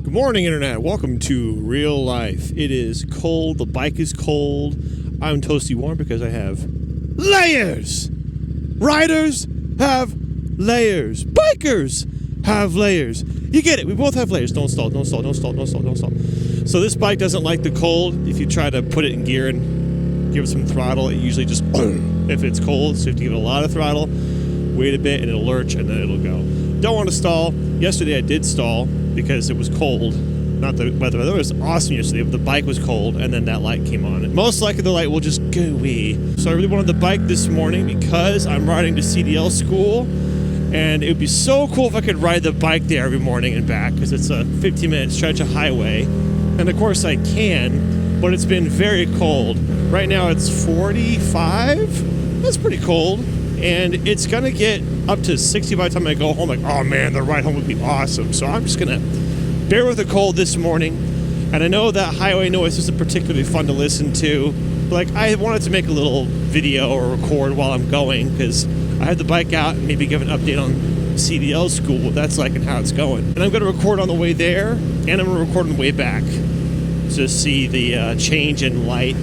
Good morning, Internet. Welcome to real life. It is cold. The bike is cold. I'm toasty warm because I have layers. Riders have layers. Bikers have layers. You get it. We both have layers. Don't stall. Don't stall. Don't stall. Don't stall. Don't stall. So this bike doesn't like the cold. If you try to put it in gear and give it some throttle, it usually just if it's cold. So you have to give it a lot of throttle. Wait a bit and it'll lurch and then it'll go. Don't want to stall. Yesterday I did stall because it was cold. Not the weather. The weather was awesome yesterday, but the bike was cold, and then that light came on. And most likely the light will just go away. So I really wanted the bike this morning because I'm riding to CDL school, and it would be so cool if I could ride the bike there every morning and back, because it's a 15-minute stretch of highway. And of course I can, but it's been very cold. Right now it's 45. That's pretty cold. And it's going to get up to 60 by the time I go home. Like, oh man, the ride home would be awesome. So I'm just going to bear with the cold this morning. And I know that highway noise isn't particularly fun to listen to. But like, I wanted to make a little video or record while I'm going, because I had the bike out and maybe give an update on CDL school, what that's like and how it's going. And I'm going to record on the way there, and I'm going to record on the way back to see the change in light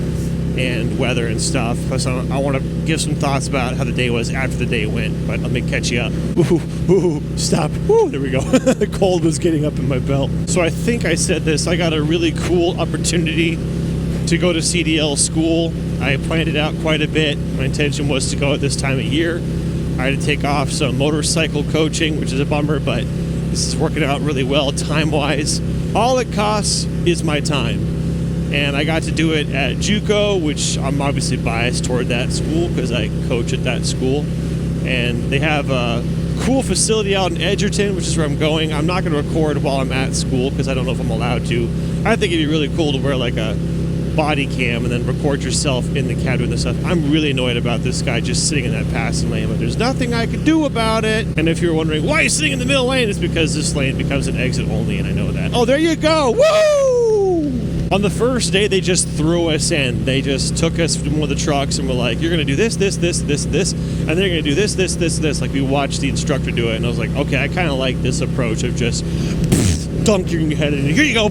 and weather and stuff, because I want to give some thoughts about how the day was after the day went. But let me catch you up. Ooh, stop. Ooh, there we go. The cold was getting up in my belt. So I think I said this. I got a really cool opportunity to go to CDL school. I planned it out quite a bit. My intention was to go at this time of year. I had to take off some motorcycle coaching, which is a bummer, but this is working out really well time-wise. All it costs is my time. And I got to do it at JUCO, which I'm obviously biased toward that school because I coach at that school. And they have a cool facility out in Edgerton, which is where I'm going. I'm not going to record while I'm at school because I don't know if I'm allowed to. I think it'd be really cool to wear like a body cam and then record yourself in the cab doing this stuff. I'm really annoyed about this guy just sitting in that passing lane, but there's nothing I can do about it. And if you're wondering why are you sitting in the middle lane, it's because this lane becomes an exit only, and I know that. Oh, there you go. Woo! On the first day, they just threw us in. They just took us from one of the trucks and were like, you're going to do this, this, this, this, this, and they're going to do this, this, this, this. Like, we watched the instructor do it, and I was like, okay, I kind of like this approach of just dunking your head in. Here you go.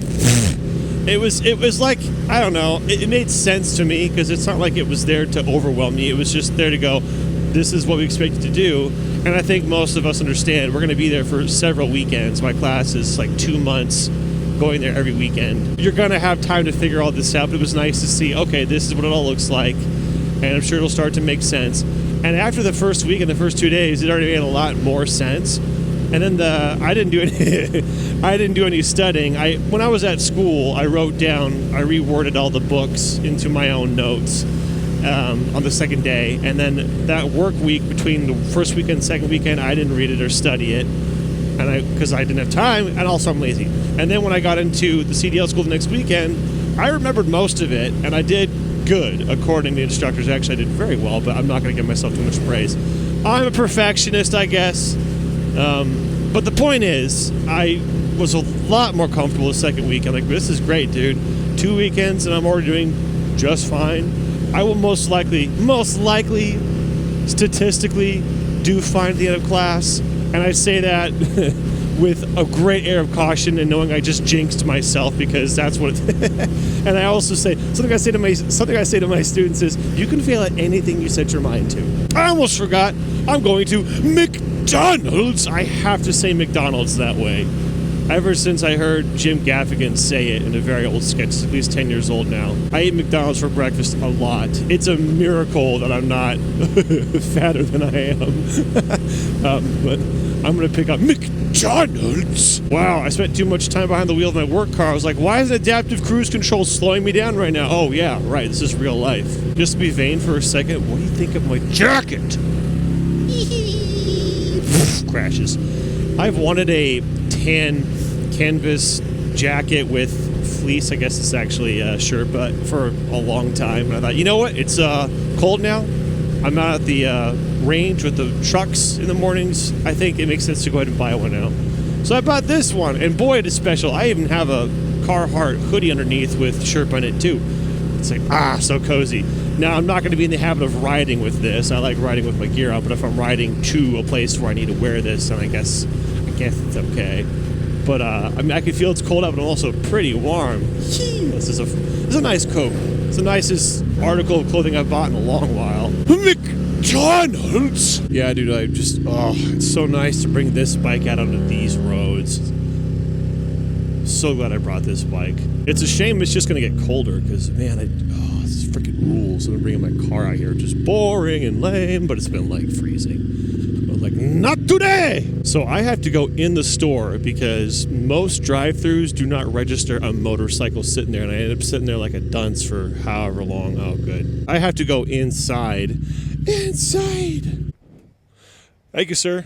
It was like, I don't know, it made sense to me because it's not like it was there to overwhelm me. It was just there to go, this is what we expect you to do. And I think most of us understand we're going to be there for several weekends. My class is like 2 months going there every weekend. You're going to have time to figure all this out, but it was nice to see, okay, this is what it all looks like. And I'm sure it'll start to make sense. And after the first week and the first 2 days, it already made a lot more sense. And then I didn't do any studying. When I was at school, I reworded all the books into my own notes on the second day. And then that work week between the first weekend and second weekend, I didn't read it or study it, and because I didn't have time, and also I'm lazy. And then when I got into the CDL school the next weekend, I remembered most of it, and I did good according to the instructors. Actually, I did very well, but I'm not going to give myself too much praise. I'm a perfectionist, I guess. But the point is, I was a lot more comfortable the second week. I'm like, this is great, dude. 2 weekends and I'm already doing just fine. I will most likely, statistically, do fine at the end of class. And I say that with a great air of caution and knowing I just jinxed myself, because that's what and I also say, something I say to my students is, you can fail at anything you set your mind to. I almost forgot, I'm going to McDonald's. I have to say McDonald's that way. Ever since I heard Jim Gaffigan say it in a very old sketch, it's at least 10 years old now. I eat McDonald's for breakfast a lot. It's a miracle that I'm not fatter than I am. But I'm going to pick up McDonald's. Wow, I spent too much time behind the wheel of my work car. I was like, why is adaptive cruise control slowing me down right now? Oh, yeah, right, this is real life. Just to be vain for a second, what do you think of my jacket? Crashes. I've wanted a tan canvas jacket with fleece. I guess it's actually a shirt, but for a long time. And I thought, you know what? It's cold now. I'm out at the range with the trucks in the mornings. I think it makes sense to go ahead and buy one now. So I bought this one, and boy, it is special. I even have a Carhartt hoodie underneath with shirt on it too. It's like, so cozy. Now, I'm not going to be in the habit of riding with this. I like riding with my gear on, but if I'm riding to a place where I need to wear this, then I guess guess it's okay. But I mean, I can feel it's cold out, but I'm also pretty warm. This is a nice coat. It's the nicest article of clothing I've bought in a long while. McDonald's! Yeah, dude, it's so nice to bring this bike out onto these roads. So glad I brought this bike. It's a shame it's just gonna get colder, because, man, this freaking rules. I'm bringing my car out here. Just boring and lame, but it's been, like, freezing. But, like, not today! So I have to go in the store, because most drive-thrus do not register a motorcycle sitting there, and I end up sitting there like a dunce for however long. Oh, good. I have to go inside. Inside! Thank you, sir.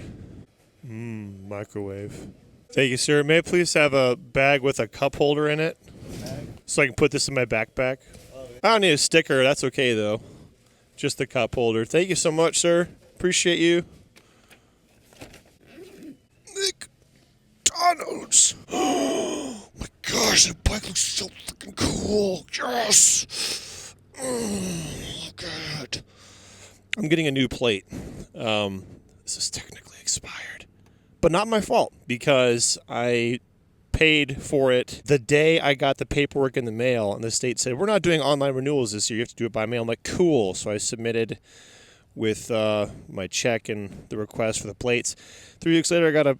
Microwave. Thank you, sir. May I please have a bag with a cup holder in it? So I can put this in my backpack? I don't need a sticker. That's okay, though. Just the cup holder. Thank you so much, sir. Appreciate you. McDonald's. Oh my gosh, that bike looks so freaking cool. Yes. Look at it. I'm getting a new plate. This is technically expired. But not my fault, because I paid for it the day I got the paperwork in the mail, and the state said, we're not doing online renewals this year. You have to do it by mail. I'm like, cool. So I submitted with my check and the request for the plates. 3 weeks later, I got a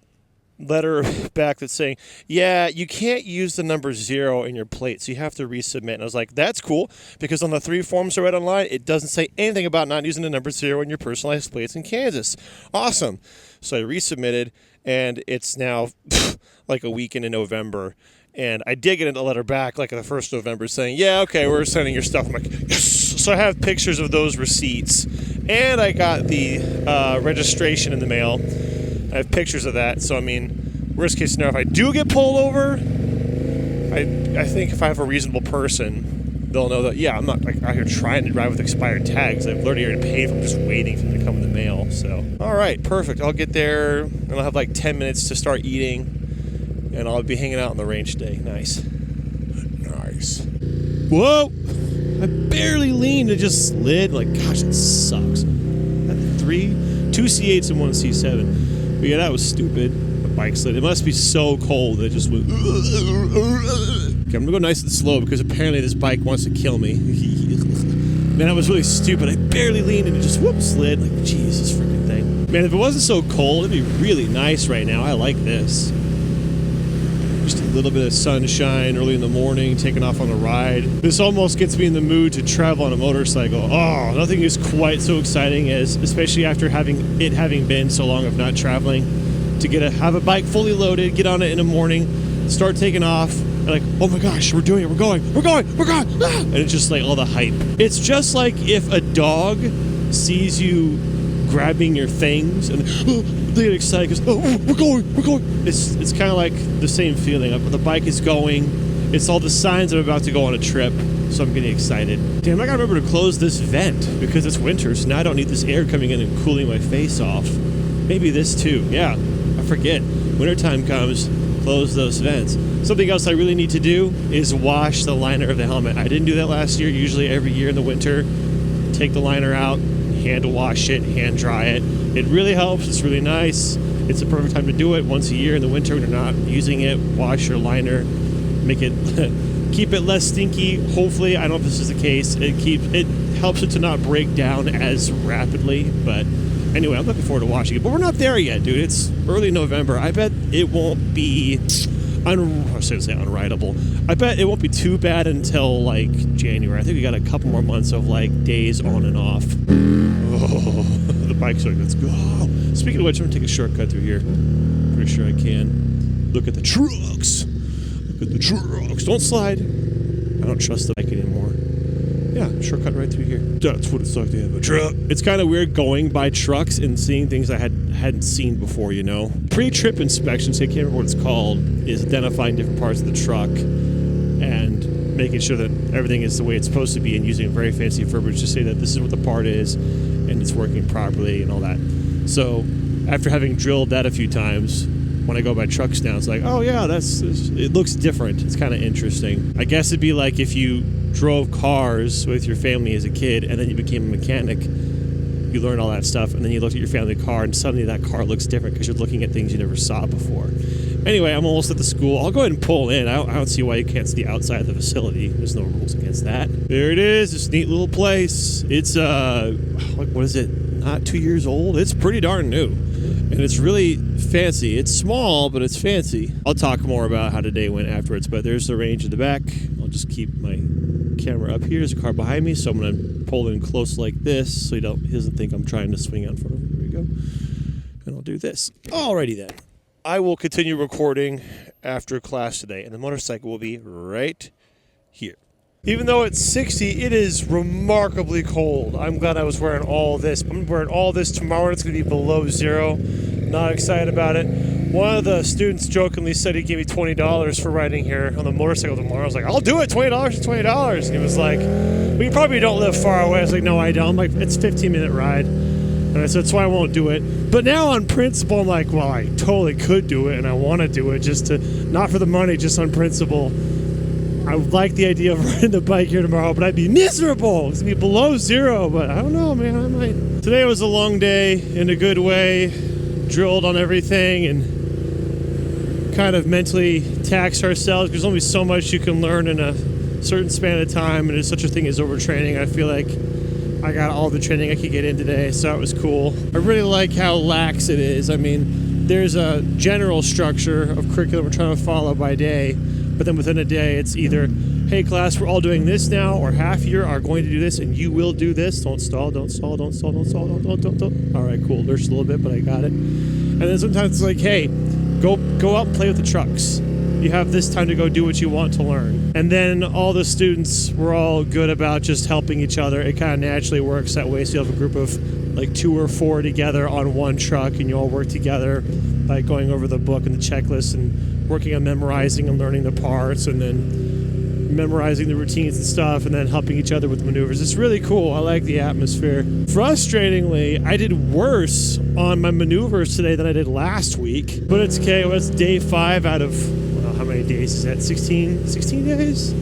letter back that's saying, yeah, you can't use the number 0 in your plate, so you have to resubmit. And I was like, that's cool, because on the 3 forms I read online, it doesn't say anything about not using the number 0 in your personalized plates in Kansas. Awesome. So I resubmitted, and it's now like a week into November. And I did get a letter back like on the 1st of November saying, yeah, okay, we're sending your stuff. I'm like, yes! So I have pictures of those receipts. And I got the registration in the mail. I have pictures of that. So, I mean, worst case scenario, if I do get pulled over, I think if I have a reasonable person, they'll know that, yeah, I'm not like out here trying to drive with expired tags. I've literally already paid for them, just waiting for them to come in the mail. So, all right, perfect. I'll get there, and I'll have like 10 minutes to start eating, and I'll be hanging out on the range today. Nice. Nice. Whoa! I barely leaned. It just slid. Like, gosh, it sucks. Two C8s and one C7. But yeah, that was stupid. The bike slid. It must be so cold that it just went. Okay, I'm gonna go nice and slow because apparently this bike wants to kill me. Man, that was really stupid. I barely leaned and it just slid. Like, Jesus freaking thing. Man, if it wasn't so cold, it'd be really nice right now. I like this. Just a little bit of sunshine early in the morning, taking off on a ride. This almost gets me in the mood to travel on a motorcycle. Oh, nothing is quite so exciting as, especially after having been so long of not traveling, to have a bike fully loaded, get on it in the morning, start taking off, and like, oh my gosh, we're doing it, we're going, ah! And it's just like all the hype. It's just like if a dog sees you grabbing your things and they get excited because, oh, we're going. It's kind of like the same feeling. The bike is going. It's all the signs I'm about to go on a trip, so I'm getting excited. Damn, I gotta remember to close this vent because it's winter, so now I don't need this air coming in and cooling my face off. Maybe this too. Yeah, I forget. Wintertime comes, close those vents. Something else I really need to do is wash the liner of the helmet. I didn't do that last year. Usually every year in the winter, take the liner out, hand wash it, hand dry it. It really helps. It's really nice. It's the perfect time to do it once a year in the winter when you're not using it. Wash your liner, make it keep it less stinky. Hopefully, I don't know if this is the case. It helps it to not break down as rapidly. But anyway, I'm looking forward to washing it. But we're not there yet, dude. It's early November. I bet it won't be unrideable. I bet it won't be too bad until like January. I think we got a couple more months of like days on and off. Oh, the bike's like, let's go. Speaking of which, I'm gonna take a shortcut through here. Pretty sure I can. Look at the trucks. Look at the trucks. Don't slide. I don't trust the bike anymore. Yeah, shortcut right through here. That's what it's like to have a truck. It's kind of weird going by trucks and seeing things I hadn't seen before, you know? Pre-trip inspections, I can't remember what it's called, is identifying different parts of the truck and making sure that everything is the way it's supposed to be and using very fancy verbiage to say that this is what the part is and it's working properly and all that. So after having drilled that a few times, when I go by trucks now, it's like, oh yeah, it looks different. It's kind of interesting. I guess it'd be like if you drove cars with your family as a kid and then you became a mechanic. you learn all that stuff, and then you look at your family car, and suddenly that car looks different because you're looking at things you never saw before. Anyway, I'm almost at the school. I'll go ahead and pull in. I don't see why you can't see outside the facility. There's no rules against that. There it is, this neat little place. It's, what is it? Not 2 years old. It's pretty darn new. And it's really fancy. It's small, but it's fancy. I'll talk more about how today went afterwards, but there's the range in the back. I'll just keep my camera up here. There's a car behind me, so I'm going to pull in close like this so he doesn't think I'm trying to swing out in front of him. There we go. And I'll do this. Alrighty then. I will continue recording after class today, and the motorcycle will be right here. Even though it's 60, it is remarkably cold. I'm glad I was wearing all this. I'm wearing all this tomorrow, and it's going to be below zero. Not excited about it. One of the students jokingly said he gave me $20 for riding here on the motorcycle tomorrow. I was like, I'll do it, $20 is $20. And he was like, well, you probably don't live far away. I was like, no, I don't. I'm like, it's a 15-minute ride. And I said, that's why I won't do it. But now on principle, I'm like, well, I totally could do it, and I want to do it, just to, not for the money, just on principle. I would like the idea of riding the bike here tomorrow, but I'd be miserable. It's going to be below zero, but I don't know, man. I might. Today was a long day in a good way. Drilled on everything and kind of mentally taxed ourselves. There's only so much you can learn in a certain span of time, and there's such a thing as overtraining. I feel like I got all the training I could get in today, so that was cool. I really like how lax it is. I mean, there's a general structure of curriculum we're trying to follow by day, but then within a day, it's either, hey class, we're all doing this now, or half you are going to do this, and you will do this. Don't stall, don't stall, don't stall, don't stall, don't. All right, cool. There's a little bit, but I got it. And then sometimes it's like, hey, go out and play with the trucks. You have this time to go do what you want to learn. And then all the students were all good about just helping each other. It kind of naturally works that way. So you have a group of like 2 or 4 together on one truck, and you all work together by going over the book and the checklist and working on memorizing and learning the parts, and then memorizing the routines and stuff, and then helping each other with the maneuvers. It's really cool. I like the atmosphere. Frustratingly, I did worse on my maneuvers today than I did last week, but it's okay. It was day 5 out of, how many days is that? 16 days?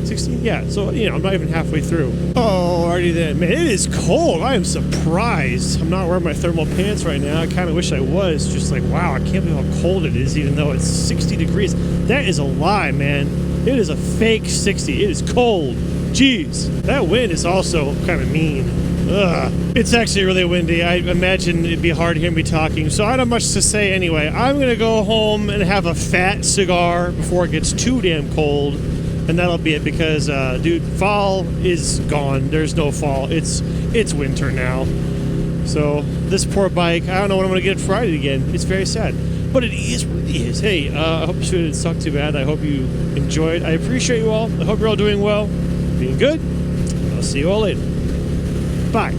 16? Yeah, so, I'm not even halfway through. Oh, already then. Man, it is cold. I am surprised. I'm not wearing my thermal pants right now. I kind of wish I was. Just like, wow, I can't believe how cold it is, even though it's 60 degrees. That is a lie, man. It is a fake 60. It is cold. Jeez. That wind is also kind of mean. Ugh. It's actually really windy. I imagine it'd be hard to hear me talking, so I don't have much to say anyway. I'm going to go home and have a fat cigar before it gets too damn cold, and that'll be it because, dude, fall is gone. There's no fall. It's winter now. So this poor bike, I don't know when I'm going to get it Friday again. It's very sad. But it is what it is. Hey, I hope you didn't suck too bad. I hope you enjoyed. I appreciate you all. I hope you're all doing well, being good. I'll see you all later. Bye.